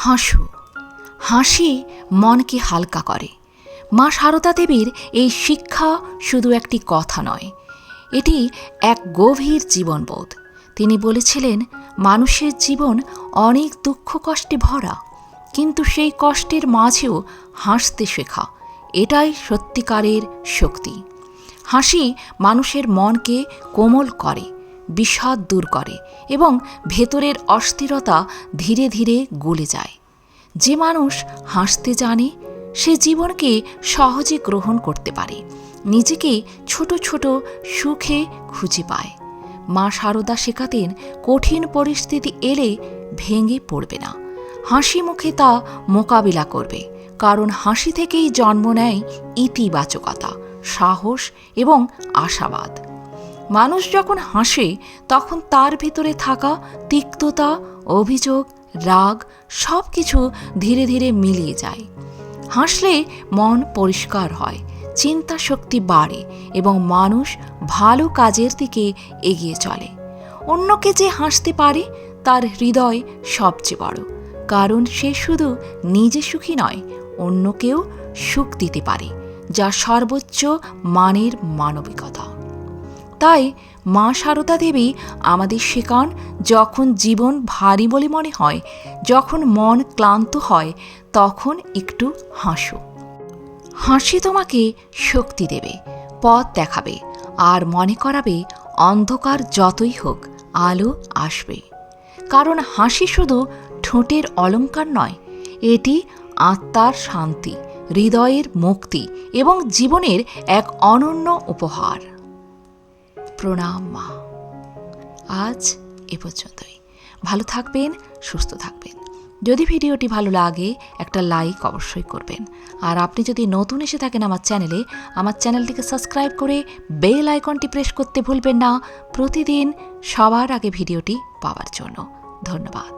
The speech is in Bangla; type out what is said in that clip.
হাসো। হাসি মনকে হালকা করে। মা সারদা দেবীর এই শিক্ষা শুধু একটি কথা নয়, এটি এক গভীর জীবনবোধ। তিনি বলেছিলেন, মানুষের জীবন অনেক দুঃখ কষ্টে ভরা, কিন্তু সেই কষ্টের মাঝেও হাসতে শেখা, এটাই সত্যিকারের শক্তি। হাসি মানুষের মনকে কোমল করে, বিষাদ দূর করে এবং ভেতরের অস্থিরতা ধীরে ধীরে গলে যায়। যে মানুষ হাসতে জানে সে জীবনকে সহজে গ্রহণ করতে পারে, নিজেকে ছোট ছোট সুখে খুঁজে পায়। মা সারদা শেখাতেন, কঠিন পরিস্থিতি এলে ভেঙে পড়বে না, হাসি মুখে তা মোকাবিলা করবে, কারণ হাসি থেকেই জন্ম নেয় ইতিবাচকতা, সাহস এবং আশাবাদ। মানুষ যখন হাসে তখন তার ভিতরে থাকা তিক্ততা, অভিযোগ, রাগ সব কিছু ধীরে ধীরে মিলিয়ে যায়। হাসলে মন পরিষ্কার হয়, চিন্তা শক্তি বাড়ে এবং মানুষ ভালো কাজের দিকে এগিয়ে চলে। অন্যকে যে হাসতে পারে তার হৃদয় সবচেয়ে বড়, কারণ সে শুধু নিজে সুখী নয়, অন্যকেও সুখ দিতে পারে, যা সর্বোচ্চ মানের মানবিকতা। তাই মা সারদা দেবী আমাদের শেখান, যখন জীবন ভারী বলে মনে হয়, যখন মন ক্লান্ত হয়, তখন একটু হাসো। হাসি তোমাকে শক্তি দেবে, পথ দেখাবে আর মনে করাবে অন্ধকার যতই হোক আলো আসবে। কারণ হাসি শুধু ঠোঁটের অলংকার নয়, এটি আত্মার শান্তি, হৃদয়ের মুক্তি এবং জীবনের এক অনন্য উপহার। প্রণাম মা। আজ এ পর্যন্তই। ভালো থাকবেন, সুস্থ থাকবেন। যদি ভিডিওটি ভালো লাগে একটা লাইক অবশ্যই করবেন। আর আপনি যদি নতুন এসে থাকেন আমার চ্যানেলটিকে সাবস্ক্রাইব করে বেল আইকনটি প্রেস করতে ভুলবেন না, প্রতিদিন সবার আগে ভিডিওটি পাওয়ার জন্য। ধন্যবাদ।